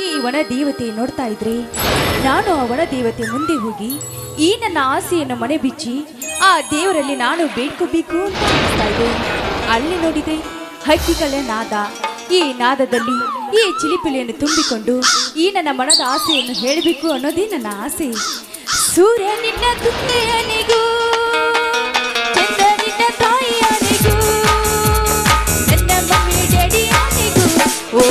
ಈ ವನ ದೇವತೆ ನೋಡ್ತಾ ಇದ್ರೆ ನಾನು ಆ ವನ ದೇವತೆ ಮುಂದೆ ಹೋಗಿ ಈ ನನ್ನ ಆಸೆಯನ್ನು ಮನೆ ಬಿಚ್ಚಿ ಆ ದೇವರಲ್ಲಿ ನಾನು ಬೇಡ್ಕೋಬೇಕು ಅಂತ ಅನಿಸ್ತಾ ಇದೆ. ಅಲ್ಲಿ ನೋಡಿದೆ ಹಕ್ಕಿಗಳ ನಾದ. ಈ ನಾದದಲ್ಲಿ ಈ ಚಿಲಿಪಿಲಿಯನ್ನು ತುಂಬಿಕೊಂಡು ಈ ನನ್ನ ಮನದ ಆಸೆಯನ್ನು ಹೇಳಬೇಕು ಅನ್ನೋದೇ ನನ್ನ ಆಸೆ. ಸೂರ್ಯ ನಿನ್ನ ತುಂಗೆಯನಿಗೂ ಚಂದ್ರನಿನ್ನ ತಾಯಿಯನಿಗೂ ನನ್ನ ಮಮ್ಮಿ ಡ್ಯಾಡಿಯನಿಗೂ ಓ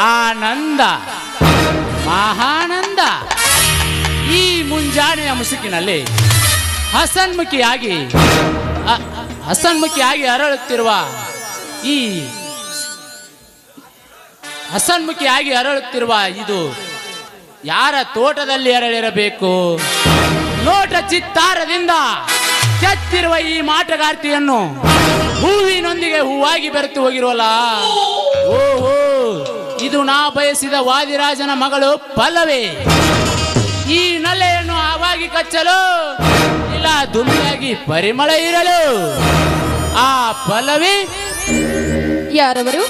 ಆನಂದ ಮಹಾನಂದ. ಈ ಮುಂಜಾನೆಯ ಮುಸುಕಿನಲ್ಲಿ ಹಸನ್ಮುಖಿಯಾಗಿ ಅರಳುತ್ತಿರುವ ಇದು ಯಾರ ತೋಟದಲ್ಲಿ ಅರಳಿರಬೇಕು? ನೋಟ ಚಿತ್ತಾರದಿಂದ ಕೆತ್ತಿರುವ ಈ ಮಾಟಗಾರ್ತಿಯನ್ನು ಹೂವಿನೊಂದಿಗೆ ಹೂವಾಗಿ ಬೆರೆತು ಹೋಗಿರೋಲ್ಲ. ಓಹೋ, ಇದು ನಾ ಬಯಸಿದ ವಾದಿರಾಜನ ಮಗಳು ಪಲ್ಲವಿ. ಈ ನಲ್ಲೆಯನ್ನು ಆವಾಗಿ ಕಚ್ಚಲು ಇಲ್ಲ ದುಮ್ಮಿಯಾಗಿ ಪರಿಮಳ ಇರಲು ಆ ಪಲ್ಲವಿ ಯಾರವರು?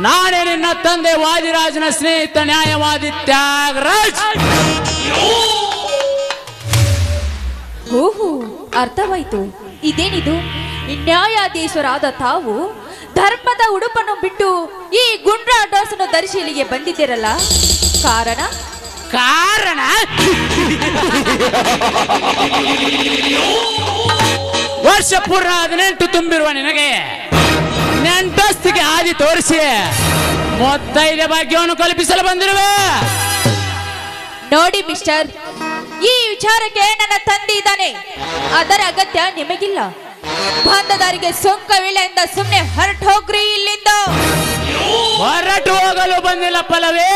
ನಾನೇ ನಿನ್ನ ತಂದೆ ವಾದಿರಾಜನ ಸ್ನೇಹಿತ ನ್ಯಾಯವಾದಿ ತ್ಯಾಗರಾಜ್. ಓಹೋ, ಅರ್ಥವಾಯ್ತು. ಇದೇನಿದು? ನ್ಯಾಯಾಧೀಶರಾದ ತಾವು ಧರ್ಮದ ಉಡುಪನ್ನು ಬಿಟ್ಟು ಈ ಗುಂಡ್ರ ಡ್ರೆಸ್ಸನ್ನು ಧರಿಸಿ ಇಲ್ಲಿಗೆ ಬಂದಿದ್ದೀರಲ್ಲ, ಕಾರಣ? ವರ್ಷ ಪೂರ್ಣ 18 ತುಂಬಿರುವ ನಿನಗೆ ನೆಂಟಸ್ತಿಗೆ ಆದಿ ತೋರಿಸಿ ಮೊತ್ತೈದ ಭಾಗ್ಯವನ್ನು ಕಲ್ಪಿಸಲು ಬಂದಿರುವೆ. ನೋಡಿ ಮಿಸ್ಟರ್, ಈ ವಿಚಾರಕ್ಕೆ ನನ್ನ ತಂದೆ ಇದ್ದಾನೆ, ಅದರ ಅಗತ್ಯ ನಿಮಗಿಲ್ಲ. ಬಂದದಾರಿಗೆ ಸೊಂಕವಿಲ್ಲ ಎಂದ ಸುಮ್ಮನೆ ಹೊರಟು ಹೋಗ್ರಿ ಇಲ್ಲಿಂದ. ಹೊರಟು ಹೋಗಲು ಬಂದಿಲ್ಲ ಪಲ್ಲವಿ.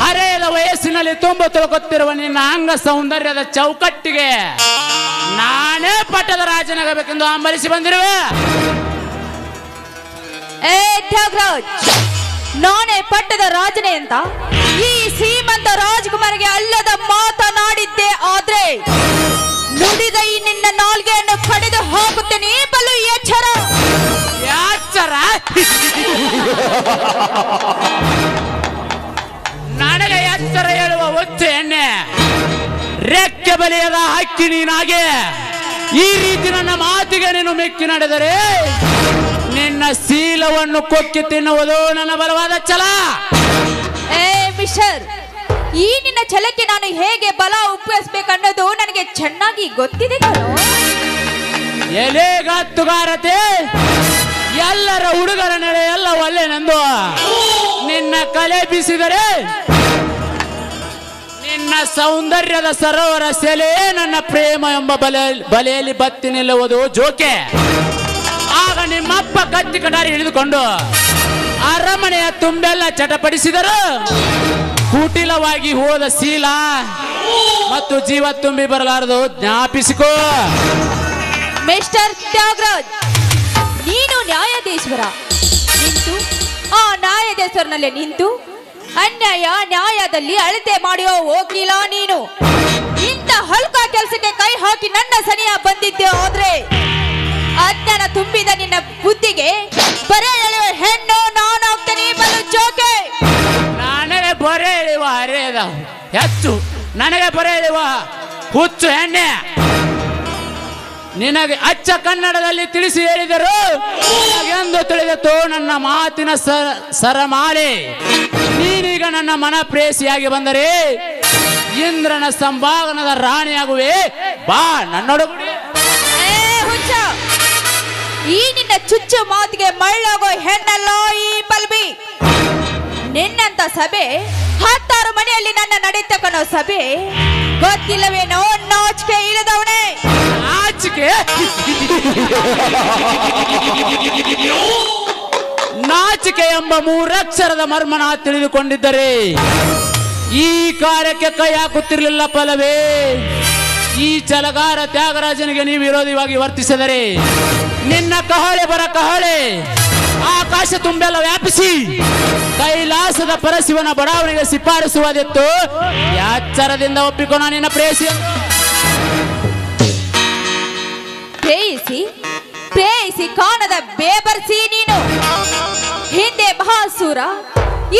ಹರೆಯದ ವಯಸ್ಸಿನಲ್ಲಿ ತುಂಬ ತೊಳಗುತ್ತಿರುವ ನಿನ್ನ ಅಂಗ ಸೌಂದರ್ಯದ ಚೌಕಟ್ಟಿಗೆ ನಾನೇ ಪಟ್ಟದ ರಾಜನಾಗಬೇಕೆಂದು ಹಂಬಲಿಸಿ ಬಂದಿರುವೆ. ಏ ತ್ಯಾಗರಾಜ್, ನಾನೇ ಪಟ್ಟದ ರಾಜನೇ ಅಂತ ಈ ಶ್ರೀಮಂತ ರಾಜಕುಮಾರಿಗೆ ಅಲ್ಲದ ಮಾತನಾಡಿದ್ದೆ ಆದ್ರೆ ನುಡಿದ ಈ ನಿನ್ನ ನಾಲ್ಗೆಯನ್ನು ಕಡಿದು ಹೋಗುತ್ತೇನೆ. ಬಲು ಎಚ್ಚರ. ನನಗೆ ಎಚ್ಚರ ಹೇಳುವ ಒಚ್ಚೆ ಎಣ್ಣೆ ರೆಕ್ಕೆ ಬಲಿಯದ ಹಕ್ಕಿ ನೀನಾಗೆ ಈ ರೀತಿ ನನ್ನ ಮಾತಿಗೆ ನೀನು ಮೆಕ್ಕಿ ನಡೆದರೆ ನಿನ್ನ ಶೀಲವನ್ನು ಕೊಕ್ಕಿ ತಿನ್ನುವುದು ನನ್ನ ಬಲವಾದ ಛಲ. ಏ ಮಿಸ್ಟರ್, ಈ ನಿನ್ನ ಛಲಕ್ಕೆ ನಾನು ಹೇಗೆ ಬಲ ಉಪಯೋಗಿಸಬೇಕನ್ನೋದು ನನಗೆ ಚೆನ್ನಾಗಿ ಗೊತ್ತಿದೆ ಕಣೋ. ಎಲೆಗತ್ತುಗಾರತೆ ಎಲ್ಲರ ಹುಡುಗರ ನಡೆ ಎಲ್ಲ ಒಲ್ಲೆನೆಂದು ನಿನ್ನ ಕಲೆ ಬೀಸಿದರೆ ನಿನ್ನ ಸೌಂದರ್ಯದ ಸರೋವರ ಸೆಲೆ ನನ್ನ ಪ್ರೇಮ ಎಂಬ ಬಲೆಯಲ್ಲಿ ಬತ್ತಿ ನಿಲ್ಲುವುದು ಜೋಕೆ. ಆಗ ನಿಮ್ಮಪ್ಪ ಕತ್ತಿ ಕಟಾರಿ ಹಿಡಿದುಕೊಂಡು ಅರಮನೆಯ ತುಂಬೆಲ್ಲ ಚಟಪಡಿಸಿದರು. ಕುಟಿಲವಾಗಿ ಹೋದ ಶೀಲ ಮತ್ತು ಜೀವ ತುಂಬಿ ಬರಲಾರದು, ಜ್ಞಾಪಿಸಿಕೋ. ಮಿಸ್ಟರ್ ತ್ಯಾಗರಾಜ್, ನೀನು ನ್ಯಾಯಾಧೀಶ್ವರ ನಿಂತು ಆ ನ್ಯಾಯಾಧೀಶ್ವರನಲ್ಲೇ ನಿಂತು ಅನ್ಯಾಯ ನ್ಯಾಯದಲ್ಲಿ ಅಳತೆ ಮಾಡಿಯೋ ಹೋಗಿಲ್ಲ ನೀನು. ಇಂಥ ಹಲ್ಕ ಕೆಲಸಕ್ಕೆ ಕೈ ಹಾಕಿ ನನ್ನ ಸನಿಯ ಬಂದಿದ್ದೆ ಆದ್ರೆ ಅಜ್ಞಾನ ತುಂಬಿದ ನಿನ್ನ ಬುದ್ಧಿಗೆ ಬರೆ ಎಳೆಯುವ ಹೆಣ್ಣು ನಾನು ಹೋಗ್ತೇನೆ. ಬಲು ಜೋಕೆ. ನನಗೆ ಬರೆ ಎಳೆಯುವ ಹರೆಯದ ಹೆಚ್ಚು, ನನಗೆ ಬರೆ ಎಳೆಯುವ ಹುಚ್ಚು ಹೆಣ್ಣೆ. ನಿನಗೆ ಅಚ್ಚ ಕನ್ನಡದಲ್ಲಿ ತಿಳಿಸಿ ಹೇಳಿದರು ಎಂದು ತಿಳಿದಿತ್ತು ನನ್ನ ಮಾತಿನ ಸರಮಾಲೆ. ನೀನೀಗ ನನ್ನ ಮನ ಪ್ರೇಸಿಯಾಗಿ ಬಂದರೆ ಇಂದ್ರನ ಸಂಭಾವನದ ರಾಣಿಯಾಗುವೆ. ಬಾ ನನ್ನೊಡಗುಡಿ. ಈ ನಿನ್ನ ಚುಚ್ಚು ಮಾತಿಗೆ ಮಳ್ಳಾಗೋ ಹೆಣ್ಣಲ್ಲ ಈ ಪಲ್ಬಿ. ನಿನ್ನಂತ ಸಭೆ 10 ಮನೆಯಲ್ಲಿ ನನ್ನ ನಡೀತಕ್ಕನೋ ಸಭೆ ಗೊತ್ತಿಲ್ಲವೇನೋ? ನಾಚಿಕೆ ಇಲ್ಲದವನೇ. ನಾಚಿಕೆ? ನಾಚಿಕೆ ಎಂಬ ಮೂರಕ್ಷರದ ಮರ್ಮನ ತಿಳಿದುಕೊಂಡಿದ್ದರೆ ಈ ಕಾರ್ಯಕ್ಕೆ ಕೈ ಹಾಕುತ್ತಿರಲಿಲ್ಲ ಫಲವೇ. ಈ ಛಲಗಾರ ತ್ಯಾಗರಾಜನಿಗೆ ನೀವು ವಿರೋಧವಾಗಿ ವರ್ತಿಸಿದರೆ ನಿನ್ನ ಕಹಳೆ ಬರ ಕಹಳೆ ಆಕಾಶ ತುಂಬೆಲ್ಲ ವ್ಯಾಪಿಸಿ ಕೈಲಾಸದ ಪರಶಿವನ ಬಡಾವಣೆಗೆ ಶಿಫಾರಸುವುದಿತ್ತು. ಎಚ್ಚರದಿಂದ ಒಪ್ಪಿಕೊಂಡ ನಿನ್ನ ಪ್ರೇಯಸಿ. ಪ್ರೇಯಸಿ ಕಾಣದ ಬೇಬರ್ಸಿ ನೀನು. ಹಿಂದೆ ಮಹಾಸೂರ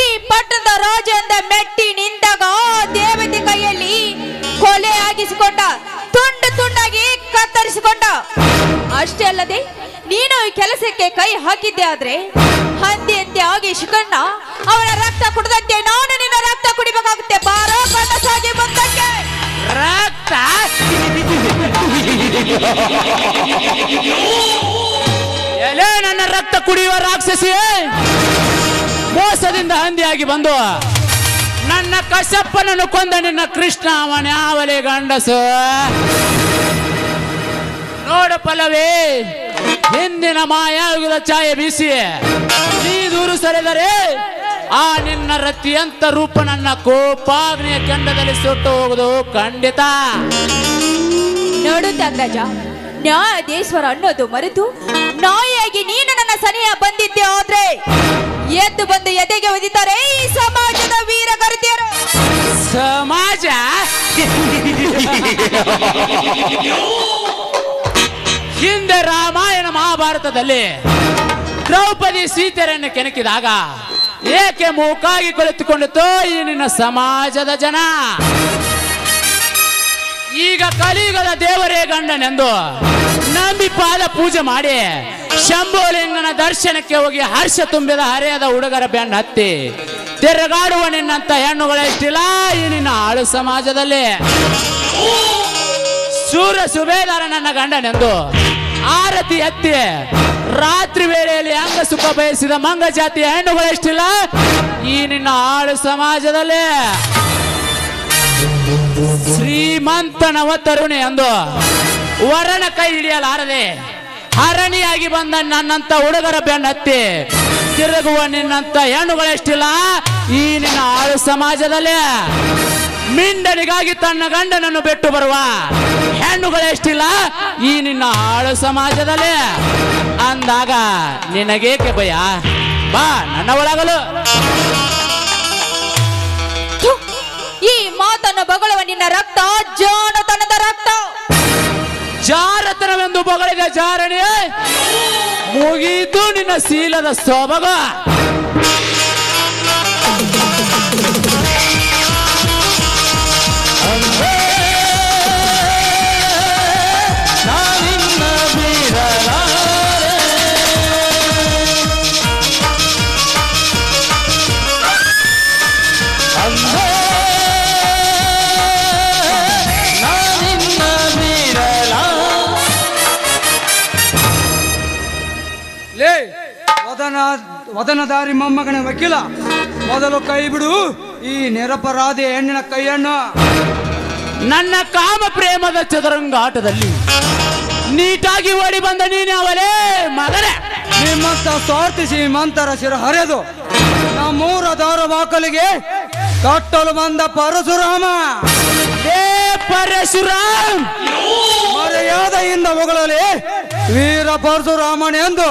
ಈ ಪಟ್ಟಣದ ರಾಜನಿಂದ ಮೆಟ್ಟಿ ನಿಂತಾಗ ದೇವತೆ ಕೈಯಲ್ಲಿ ಕೊಲೆ ಆಗಿಸಿಕೊಂಡ, ತುಂಡು ತುಂಡಾಗಿ ಕತ್ತರಿಸಿಕೊಂಡ. ಅಷ್ಟೇ ಅಲ್ಲದೆ ನೀನು ಈ ಕೆಲಸಕ್ಕೆ ಕೈ ಹಾಕಿದ್ದೆ ಆದ್ರೆ ಹಂದಿಯಂತೆ ಆಗಿ ಶಿಖಂಡ ಅವನ ರಕ್ತ ಕುಡಿದಂತೆ ನಾನು ನಿನ್ನ ರಕ್ತ ಕುಡಿಬೇಕಾಗುತ್ತೆ. ಬಾರೋ ಕಣ್ಣ ಸಾಗಿ ಬಂದಕ್ಕೆ ರಕ್ತ ಎಲೆ ನನ್ನ ರಕ್ತ ಕುಡಿಯುವ ರಾಕ್ಷಸಿ, ಮೋಸದಿಂದ ಹಂದಿಯಾಗಿ ಬಂದು ನನ್ನ ಕಶ್ಯಪ್ಪನನ್ನು ಕೊಂದ ನಿನ್ನ ಕೃಷ್ಣ ಅವನ್ಯಾವಲೇ ಗಂಡಸು. ನೋಡು ಫಲವೇ, ಹಿಂದಿನ ಮಾಯಾಯುಗದ ಛಾಯೆ ಬೀಸಿ ನೀ ದೂರು ಸರಿದರೆ ಆ ನಿನ್ನ ರತಿಯಂತ ರೂಪ ನನ್ನ ಕೋಪಾಗ್ನಿಯ ಕೆಂಡದಲ್ಲಿ ಸುಟ್ಟು ಹೋಗುವುದು ಖಂಡಿತ. ನೋಡು ತ್ಯಾಗರಾಜ, ನ್ಯಾಯಾಧೀಶ್ವರ ಅನ್ನೋದು ಮರೆತು ನಾಯಿಯಾಗಿ ನೀನು ನನ್ನ ಸನಿಯ ಬಂದಿದ್ದೆ ಆದ್ರೆ ಎದ್ದು ಬಂದು ಎದೆಗೆ ಒದಿತಾರೆ ಈ ಸಮಾಜದ ವೀರ ಕರಿತಿಯರು. ಸಮಾಜ ಹಿಂದೆ ರಾಮಾಯಣ ಮಹಾಭಾರತದಲ್ಲಿ ದ್ರೌಪದಿ ಸೀತೆಯರನ್ನು ಕೆಣಕಿದಾಗ ಏಕೆ ಮೂಕಾಗಿ ಕುಳಿತುಕೊಂಡಿತೋ ಈ ನಿನ್ನ ಸಮಾಜದ ಜನ. ಈಗ ಕಲಿಯುಗದ ದೇವರೇ ಗಂಡನೆಂದು ನಂಬಿ ಪಾದ ಪೂಜೆ ಮಾಡಿ ಶಂಭುಲಿಂಗನ ದರ್ಶನಕ್ಕೆ ಹೋಗಿ ಹರ್ಷ ತುಂಬಿದ ಹರೆಯದ ಹುಡುಗರ ಬೆನ್ನ ಹತ್ತಿ ತಿರುಗಾಡುವ ನಿನ್ನಂತ ಹೆಣ್ಣುಗಳೆಷ್ಟಿಲ್ಲ ಈ ನಿನ್ನ ಆಳು ಸಮಾಜದಲ್ಲಿ. ಸೂರ್ಯ ಸುಬೇದಾರ ನನ್ನ ಗಂಡನೆಂದು ಆರತಿ ಎತ್ತಿ ರಾತ್ರಿ ವೇಳೆಯಲ್ಲಿ ಅಂಗ ಸುಖ ಬಯಸಿದ ಮಂಗ ಜಾತಿಯ ಹೆಣ್ಣುಗಳೆಷ್ಟಿಲ್ಲ ಈ ನಿನ್ನ ಆಳು ಸಮಾಜದಲ್ಲಿ. ಶ್ರೀಮಂತನವ ತರುಣಿ ಎಂದು ವರನ ಕೈ ಹಿಡಿಯಲಾರದೆ ಹರಣಿಯಾಗಿ ಬಂದ ನನ್ನಂತ ಹುಡುಗರ ಬೆನ್ನತ್ತಿ ತಿರುಗುವ ನಿನ್ನಂತ ಹೆಣ್ಣುಗಳೆಷ್ಟಿಲ್ಲ ಈ ನಿನ್ನ ಆಳು ಸಮಾಜದಲ್ಲಿ. ಮಿಂಡನಿಗಾಗಿ ತನ್ನ ಗಂಡನನ್ನು ಬಿಟ್ಟು ಬರುವ ಹೆಣ್ಣುಗಳೆಷ್ಟಿಲ್ಲ ಈ ನಿನ್ನ ಆಳು ಸಮಾಜದಲ್ಲಿ. ಅಂದಾಗ ನಿನಗೇಕೆ ಭಯ, ಬಾ ನನ್ನ ಒಳಗಲು. ಈ ಮಾತನ್ನು ಬಗಳುವ ನಿನ್ನ ರಕ್ತ ಜಾಣತನದ ರಕ್ತ. ಜಾರತನವೆಂದು ಬಗಳಿದ ಜಾರಣೆ ಮುಗೀತು ನಿನ್ನ ಶೀಲದ ಸೊಬಗ. ವದನದಾರಿ ಮೊಮ್ಮಗನ ವಕೀಲ, ಮೊದಲು ಕೈ ಬಿಡು ಈ ನಿರಪರಾಧಿ ಹೆಣ್ಣಿನ ಕೈಯನ್ನು. ನನ್ನ ಕಾಮ ಪ್ರೇಮದ ಚದುರಂಗಾಟದಲ್ಲಿ ನೀಟಾಗಿ ಓಡಿ ಬಂದ ನೀನು ಅವಲೇ ಮಗನೇ. ನಿಮ್ಮಂತ ಸ್ವಾರ್ಥಿ ಶ್ರೀಮಂತರ ಶಿರ ಹರಿದು ನಮ್ಮೂರ ದಾರ ಬಾಕಲಿಗೆ ಕಟ್ಟಲು ಬಂದ ಪರಶುರಾಮ. ಪರಶುರಾಮ್ ಮರ್ಯಾದೆಯಿಂದ ಹೊಗಳಲಿ ವೀರ ಪರಶುರಾಮನೆಂದು,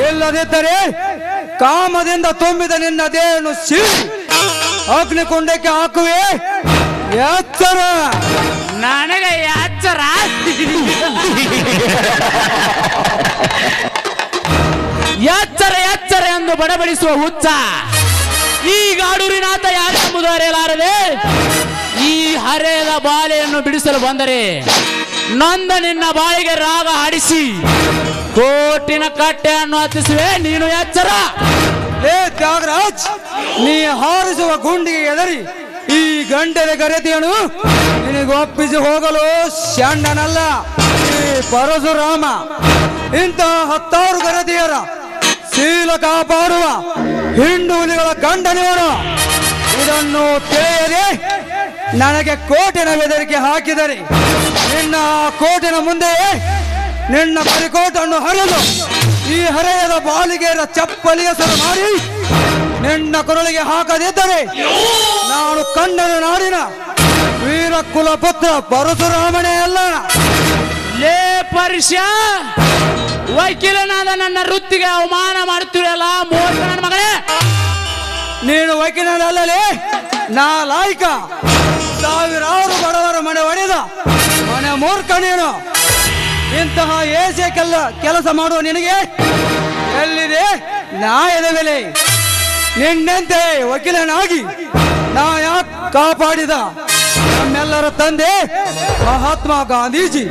ಇಲ್ಲದಿದ್ದರೆ ಕಾಮದಿಂದ ತುಂಬಿದ ನಿನ್ನ ದೇಹವನ್ನು ಸೀಳಿ ಅಗ್ನಿಕುಂಡಕ್ಕೆ ಹಾಕುವೆ. ಎಚ್ಚರ, ನನಗೆ ಎಚ್ಚರ. ಎಚ್ಚರ ಎಚ್ಚರ ಎಂದು ಬಡಬಡಿಸುವ ಹುಚ್ಚ ಈ ಗಾಡೂರಿನಾಥ ಯಾರೆಂಬುದು ಅರಿಯಲಾರದೆ ಈ ಹರೆಯದ ಬಾಲೆಯನ್ನು ಬಿಡಿಸಲು ಬಂದರೆ ನೊಂದ ನಿನ್ನ ಬಾಯಿಗೆ ರಾಗ ಹಾಡಿಸಿ ಕೋಟಿನ ಕಟ್ಟೆಯನ್ನು ಹತ್ತಿಸುವೆ. ನೀನು ಎಚ್ಚರ. ಏ ತ್ಯಾಗರಾಜ್, ನೀ ಹಾರಿಸುವ ಗುಂಡಿಗೆ ಎದರಿ ಈ ಗಂಟೆದ ಗರತಿಯನ್ನು ನಿನಗೆ ಒಪ್ಪಿಸಿ ಹೋಗಲು ಷಂಡನಲ್ಲ ಈ ಪರಶುರಾಮ. ಇಂತಹ 10 ಗರತಿಯರ ಶೀಲ ಕಾಪಾಡುವ ಹಿಂಡು ಹುಲಿಗಳ ಗಂಡನಿವನು. ಇದನ್ನು ತಿಳಿಯದೆ ನನಗೆ ಕೋಟಿನ ಬೆದರಿಕೆ ಹಾಕಿದರೆ ನಿನ್ನ ಕೋಟಿನ ಮುಂದೆ ನಿನ್ನ ಪರಿಕೋಟನ್ನು ಹರಿದು ಈ ಹರೆಯದ ಬಾಲಿಗೆಯರ ಚಪ್ಪಲಿ ಹೆಸರು ಮಾಡಿ ನಿನ್ನ ಕೊರಳಿಗೆ ಹಾಕದಿದ್ದರೆ ನಾನು ಕನ್ನಡ ನಾಡಿನ ವೀರ ಕುಲಪುತ್ರ ಪರಶುರಾಮನೇ ಅಲ್ಲ. ಲೇ ಪರ್ಷ, ವಕೀಲನಾದ ನನ್ನ ವೃತ್ತಿಗೆ ಅವಮಾನ ಮಾಡುತ್ತಿರಲ್ಲ ಮೂರ್ಖ ನನ್ನ ಮಗಳೇ. ನೀನು ವಕೀಲನಲ್ಲಲೇ, ನಾ ಲಾಯ್ಕ. ಸಾವಿರಾರು ಬಡವರ ಮನೆ ಒಡೆದ ಮನೆ ಮೂರ್ಖ ನೀನು. ಇಂತಹ ಏಸೆ ಕೆಲಸ ಮಾಡುವ ನಿನಗೆ ಎಲ್ಲಿದೆ ನ್ಯಾಯದ ಬೆಲೆ? ನಿನ್ನಂತೆ ವಕೀಲನಾಗಿ ನ್ಯಾಯ ಕಾಪಾಡಿದ ನಮ್ಮೆಲ್ಲರ ತಂದೆ ಮಹಾತ್ಮ ಗಾಂಧೀಜಿ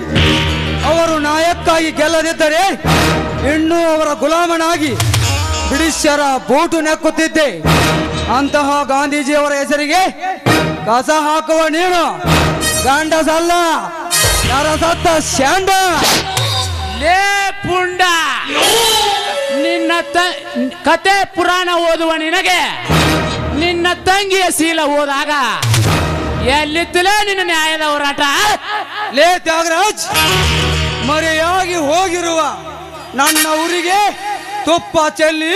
ಅವರು ನ್ಯಾಯಕ್ಕಾಗಿ ಗೆಲ್ಲದಿದ್ದರೆ ಇನ್ನೂ ಅವರ ಗುಲಾಮನಾಗಿ ಬ್ರಿಟಿಷರ ಬೂಟು ನೆಕ್ಕುತ್ತಿದ್ದೆ. ಅಂತಹ ಗಾಂಧೀಜಿಯವರ ಹೆಸರಿಗೆ ಕಸ ಹಾಕುವ ನೀನು ಗಂಡಸಲ್ಲ, ನರಸತ್ತ ಶಾಂಡ. ಲೇ ಪುಂಡ, ನಿನ್ನ ಕತೆ ಪುರಾಣ ಓದುವ ನಿನಗೆ ನಿನ್ನ ತಂಗಿಯ ಶೀಲ ಓದಾಗ ಎಲ್ಲಿತ್ತಲೇ ನಿನ್ನ ನ್ಯಾಯದ ಹೋರಾಟ? ಲೇ ತ್ಯಾಗರಾಜ್, ಮರೆಯಾಗಿ ಹೋಗಿರುವ ನನ್ನ ಊರಿಗೆ ತುಪ್ಪ ಚೆಲ್ಲಿ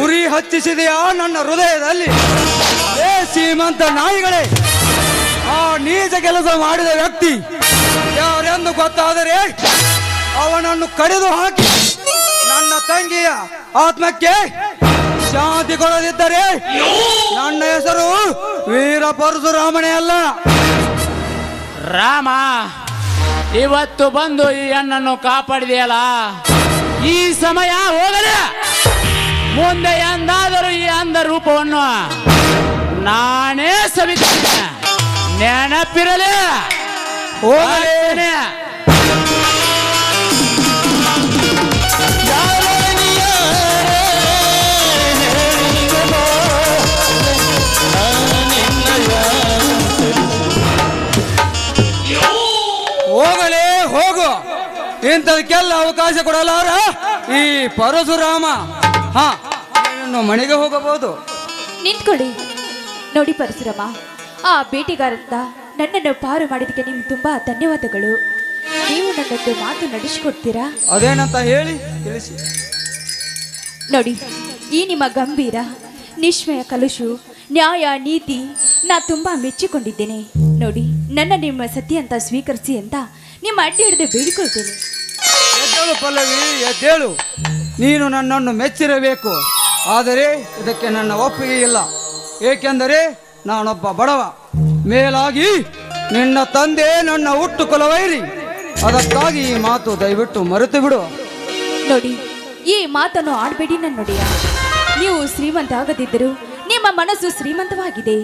ಉರಿ ಹಚ್ಚಿಸಿದೆಯಾ ನನ್ನ ಹೃದಯದಲ್ಲಿ? ಲೇ ಶ್ರೀಮಂತ ನಾಯಿಗಳೇ, ಆ ನೀಚ ಕೆಲಸ ಮಾಡಿದ ವ್ಯಕ್ತಿ ಯಾರೆಂದು ಗೊತ್ತಾದರೆ ಅವನನ್ನು ಕಡಿದು ಹಾಕಿ ನನ್ನ ತಂಗಿಯ ಆತ್ಮಕ್ಕೆ ಶಾಂತಿ ಕೊಡದಿದ್ದರೆ ನನ್ನ ಹೆಸರು ವೀರ ಪರಶುರಾಮನೇ ಅಲ್ಲ. ರಾಮ, ಇವತ್ತು ಬಂದು ಈ ಹೆಣ್ಣನ್ನು ಕಾಪಾಡಿದೆಯಲ್ಲ, ಈ ಸಮಯ ಹೋಗಲಿ. ಮುಂದೆ ಎಂದಾದರೂ ಈ ಅಂದ ರೂಪವನ್ನು ನಾನೇ ಸವಿತೇನೆ, ನೆನಪಿರಲಿ. ಹೋಗಲೇನೆ. ಹೋಗಲೇ ಹೋಗು, ಇಂಥದಕ್ಕೆಲ್ಲ ಅವಕಾಶ ಕೊಡಲಾರ ಈ ಪರಶುರಾಮ. ಹಾ, ಇನ್ನು ಮನೆಗೆ ಹೋಗಬಹುದು. ನಿಂತ್ಕೊಳ್ಳಿ. ನೋಡಿ ಪರಶುರಾಮ, ಆ ಬೇಟೆಗಾರರಿಂದ ನನ್ನನ್ನು ಪಾರು ಮಾಡಿದಕ್ಕೆ ನಿಮ್ಗೆ ತುಂಬಾ ಧನ್ಯವಾದಗಳು. ನೀವು ನನ್ನೊಂದು ಮಾತು ನಡೆಸಿಕೊಡ್ತೀರಾ? ಅದೇನಂತ ಹೇಳಿ ತಿಳಿಸಿ. ನೋಡಿ, ಈ ನಿಮ್ಮ ಗಂಭೀರ ನಿಶ್ಮಯ ಕಲುಷು ನ್ಯಾಯ ನೀತಿ ನಾ ತುಂಬಾ ಮೆಚ್ಚಿಕೊಂಡಿದ್ದೇನೆ. ನೋಡಿ, ನನ್ನ ನಿಮ್ಮ ಸತಿ ಅಂತ ಸ್ವೀಕರಿಸಿ ಅಂತ ನಿಮ್ಮ ಅಡ್ಡಿ ಹಿಡಿದು ಬೇಡಿಕೊಳ್ತೇನೆ. ಎದ್ದೇಳು ಪಲ್ಲವಿ, ಎದ್ದೇಳು. ನೀನು ನನ್ನನ್ನು ಮೆಚ್ಚಿರಬೇಕು, ಆದರೆ ಇದಕ್ಕೆ ನನ್ನ ಒಪ್ಪಿಗೆ ಇಲ್ಲ. ಏಕೆಂದರೆ ನಾನೊಬ್ಬ ಬಡವ. ಮೇಲಾಗಿ ನಿನ್ನ ತಂದೆ ನನ್ನ ಹುಟ್ಟು ಕುಲವೈರಿ. ಅದಕ್ಕಾಗಿ ಈ ಮಾತು ದಯವಿಟ್ಟು ಮರೆತು ಬಿಡು. ನೋಡಿ, ಈ ಮಾತನ್ನು ಆಡಬೇಡಿ ನನ್ನೊಡೆಯ. ನೀವು ಶ್ರೀಮಂತ ಆಗದಿದ್ದರೂ ನಿಮ್ಮ ಮನಸ್ಸು ಶ್ರೀಮಂತವಾಗಿದೆ.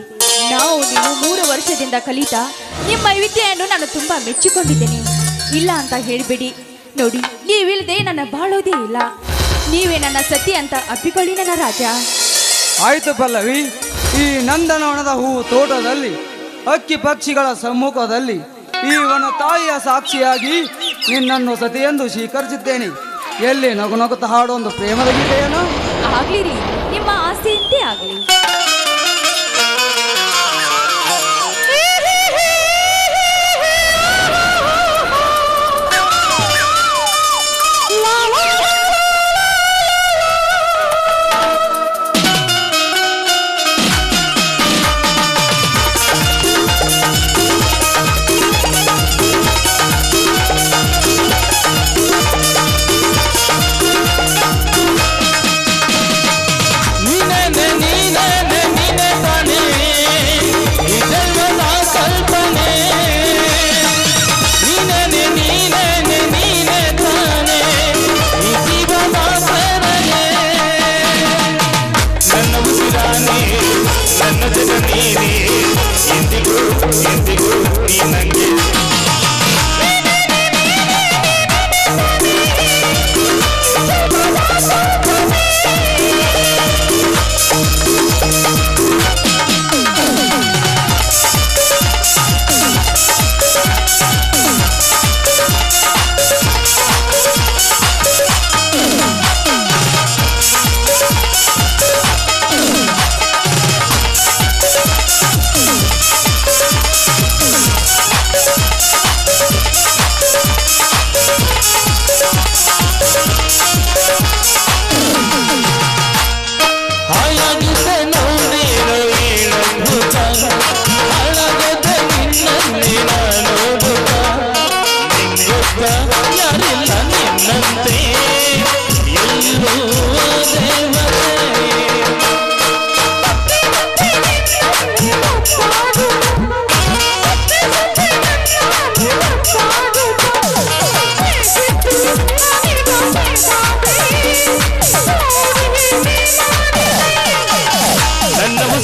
ನೀವು 3 ವರ್ಷದಿಂದ ಕಲಿತ ನಿಮ್ಮ ವಿದ್ಯೆಯನ್ನು ನಾನು ತುಂಬಾ ಮೆಚ್ಚಿಕೊಂಡಿದ್ದೇನೆ. ಇಲ್ಲ ಅಂತ ಹೇಳಬೇಡಿ. ನೋಡಿ, ನೀವಿಲ್ಲದೆ ನನ್ನ ಬಾಳೋದೇ ಇಲ್ಲ. ನೀವೇ ನನ್ನ ಸತಿ ಅಂತ ಅಪ್ಪಿಕೊಳ್ಳಿ ನನ್ನ ರಾಜ. ಆಯ್ತು ಪಲ್ಲವಿ, ಈ ನಂದನವನದ ಹೂವು ತೋಟದಲ್ಲಿ ಹಕ್ಕಿ ಪಕ್ಷಿಗಳ ಸಮ್ಮುಖದಲ್ಲಿ ಈ ವನ ತಾಯಿಯ ಸಾಕ್ಷಿಯಾಗಿ ನಿನ್ನನ್ನು ಸತಿಯೆಂದು ಸ್ವೀಕರಿಸಿದ್ದೇನೆ. ಎಲ್ಲಿ ನಗು ನಗುತ್ತಾ ಹಾಡೊಂದು ಪ್ರೇಮದ ಗೀತೆಯನ್ನು ಆಗ್ಲಿರಿ, ನಿಮ್ಮ ಆಸೆಯಂತೆ ಆಗಲಿ.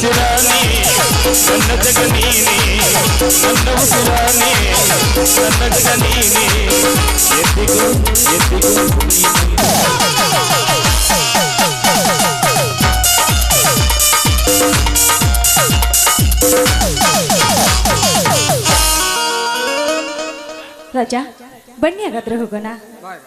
ಉಸಿರಾನಿ ನನ್ನ ಜಗ ನೀನೆ ನನ್ನ ಉಸಿರಾನಿ ನನ್ನ ಜಗ ನೀನೆ ಎಂದಿಗೂ ಎಂದಿಗೂ ರಾಜ ಬನ್ನಿ ಹಾಗಾದ್ರೆ ಹೋಗೋಣ. ಬಾಯ್